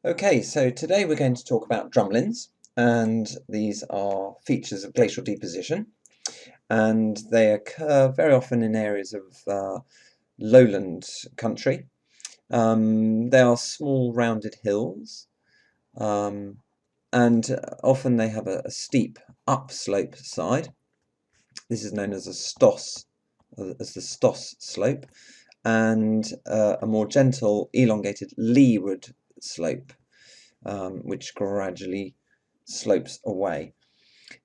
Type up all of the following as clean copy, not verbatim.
Okay, so today we're going to talk about drumlins, and these are features of glacial deposition, and they occur very often in areas of lowland country. They are small rounded hills, um, and often they have a steep upslope side. This is known as a stoss, as the stoss slope, and a more gentle, elongated leeward slope, which gradually slopes away.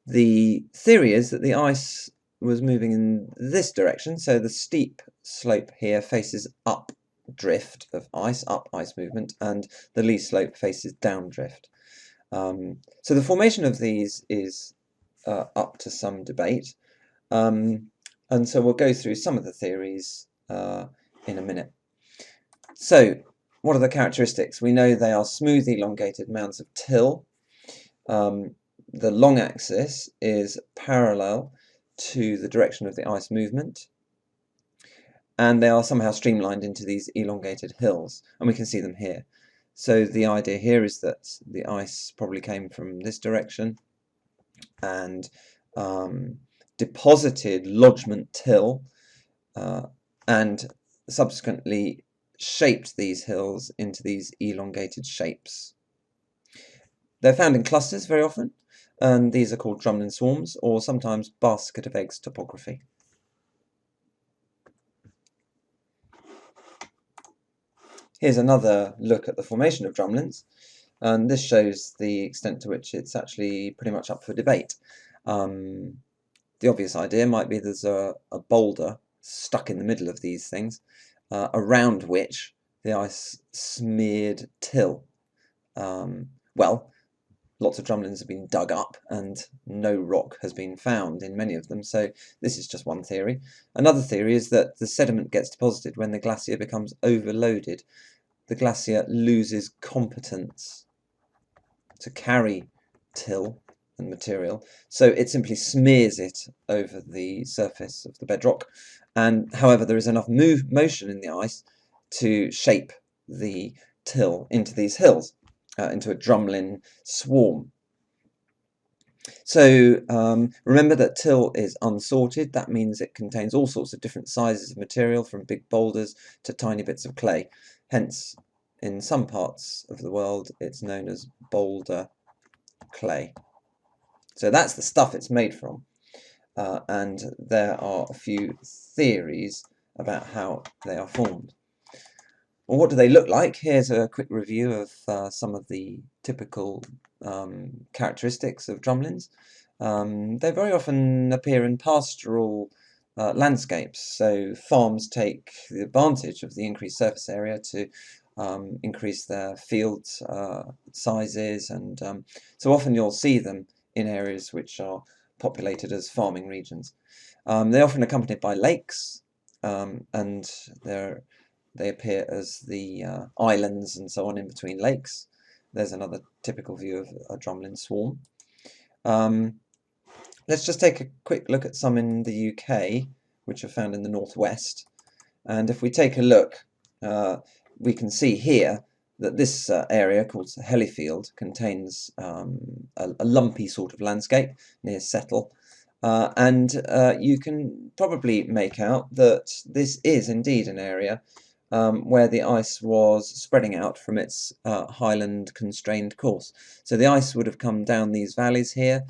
The theory is that the ice was moving in this direction, so the steep slope here faces up drift of ice, up ice movement, and the lee slope faces down drift. So the formation of these is up to some debate, and so we'll go through some of the theories in a minute. So, what are the characteristics? We know they are smooth, elongated mounds of till. The long axis is parallel to the direction of the ice movement, and they are somehow streamlined into these elongated hills, and we can see them here. So the idea here is that the ice probably came from this direction and deposited lodgement till and subsequently shaped these hills into these elongated shapes. They're found in clusters very often, and these are called drumlin swarms, or sometimes basket of eggs topography. Here's another look at the formation of drumlins, and this shows the extent to which it's actually pretty much up for debate. The obvious idea might be there's a boulder stuck in the middle of these things, around which the ice smeared till. Well, lots of drumlins have been dug up and no rock has been found in many of them, so this is just one theory. Another theory is that the sediment gets deposited when the glacier becomes overloaded. The glacier loses competence to carry till and material, so it simply smears it over the surface of the bedrock, and however there is enough motion in the ice to shape the till into these hills, into a drumlin swarm. So remember that till is unsorted. That means it contains all sorts of different sizes of material, from big boulders to tiny bits of clay. Hence, in some parts of the world, it's known as boulder clay. So that's the stuff it's made from. And there are a few theories about how they are formed. Well, what do they look like? Here's a quick review of some of the typical characteristics of drumlins. They very often appear in pastoral landscapes, so farms take the advantage of the increased surface area to increase their field sizes, and so often you'll see them in areas which are populated as farming regions. They're often accompanied by lakes, and they appear as the islands and so on in between lakes. There's another typical view of a drumlin swarm. Let's just take a quick look at some in the UK, which are found in the northwest. And if we take a look, we can see here that this area, called Hellifield, contains a lumpy sort of landscape near Settle. And you can probably make out that this is indeed an area where the ice was spreading out from its highland constrained course. So the ice would have come down these valleys here,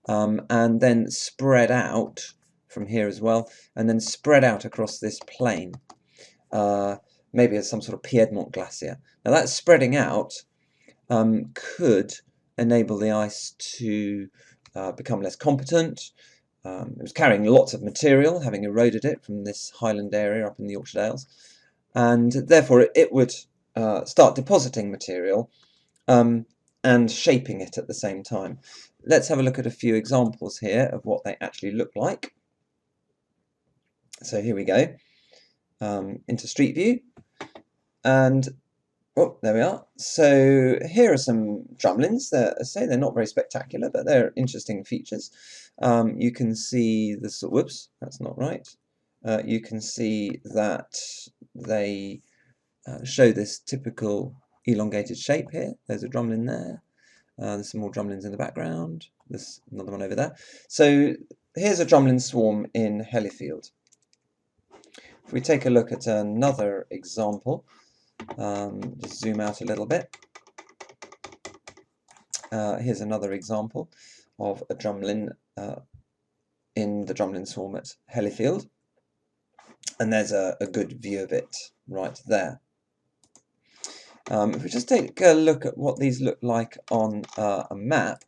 and then spread out from here as well, and then spread out across this plain, maybe as some sort of Piedmont glacier. Now that spreading out could enable the ice to become less competent. It was carrying lots of material, having eroded it from this highland area up in the Yorkshire Dales, and therefore it would start depositing material and shaping it at the same time. Let's have a look at a few examples here of what they actually look like. So here we go, into Street View, and oh, there we are. So here are some drumlins. They're not very spectacular, but they're interesting features. You can see this. Whoops, that's not right. You can see that they show this typical elongated shape here. There's a drumlin there. There's some more drumlins in the background. There's another one over there. So here's a drumlin swarm in Hellifield. If we take a look at another example, just zoom out a little bit. Here's another example of a drumlin in the drumlin swarm at Hellifield. And there's a good view of it right there. If we just take a look at what these look like on a map,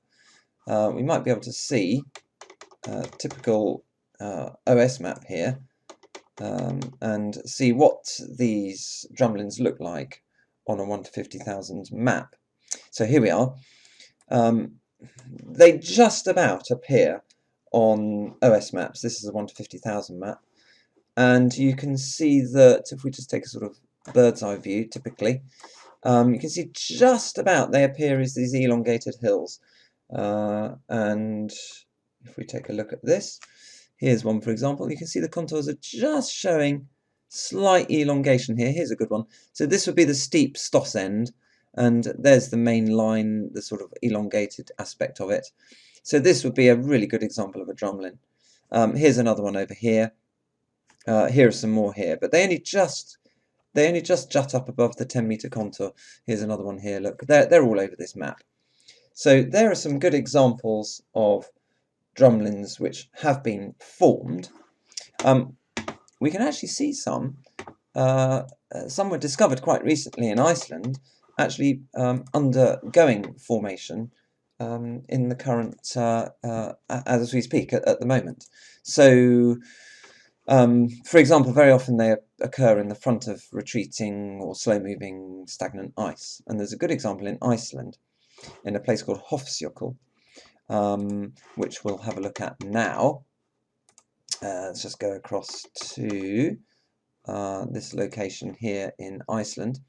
we might be able to see a typical OS map here and see what these drumlins look like on a 1 to 50,000 map. So here we are. They just about appear on OS maps. This is a 1 to 50,000 map. And you can see that if we just take a sort of bird's eye view, typically, you can see just about they appear as these elongated hills. And if we take a look at this, here's one for example, you can see the contours are just showing slight elongation here. Here's a good one. So this would be the steep Stoss end, and there's the main line, the sort of elongated aspect of it. So this would be a really good example of a drumlin. Here's another one over here. Here are some more here, but they only just jut up above the 10-meter contour. Here's another one here. Look, they're all over this map. So there are some good examples of drumlins which have been formed. We can actually see some were discovered quite recently in Iceland, actually undergoing formation in the current, as we speak at the moment. So for example, very often they occur in the front of retreating or slow-moving stagnant ice. And there's a good example in Iceland, in a place called Hofsjökull, which we'll have a look at now. Let's just go across to this location here in Iceland.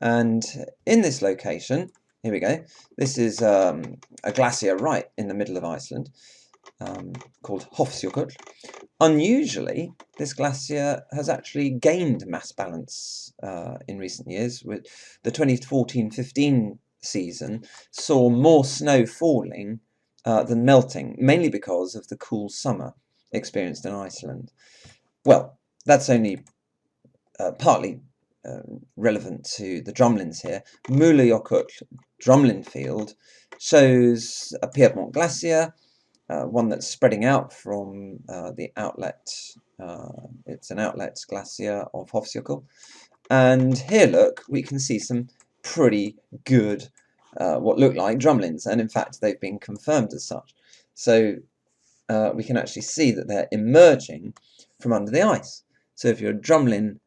And in this location, here we go, this is a glacier right in the middle of Iceland, called Hofsjökull. Unusually, this glacier has actually gained mass balance in recent years. With the 2014-15 season saw more snow falling than melting, mainly because of the cool summer experienced in Iceland. Well, that's only partly relevant to the drumlins here. Múlajökull drumlin field shows a Piedmont glacier, one that's spreading out from the outlet. It's an outlet glacier of Hofsjökull. And here, look, we can see some pretty good, what look like drumlins, and in fact they've been confirmed as such. So we can actually see that they're emerging from under the ice. So if you're a drumlin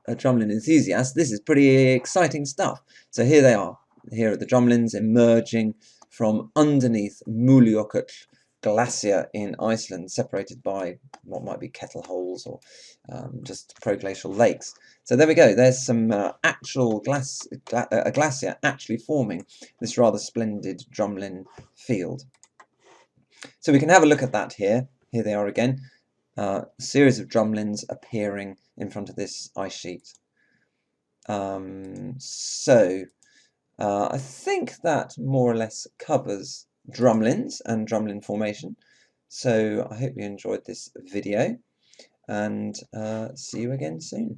enthusiast, this is pretty exciting stuff. So here they are. Here are the drumlins emerging from underneath Múlajökull glacier in Iceland, separated by what might be kettle holes or just proglacial lakes. So there we go. There's some actual a glacier actually forming this rather splendid drumlin field. So we can have a look at that here. Here they are again. A series of drumlins appearing in front of this ice sheet. I think that more or less covers drumlins and drumlin formation. So I hope you enjoyed this video, and see you again soon.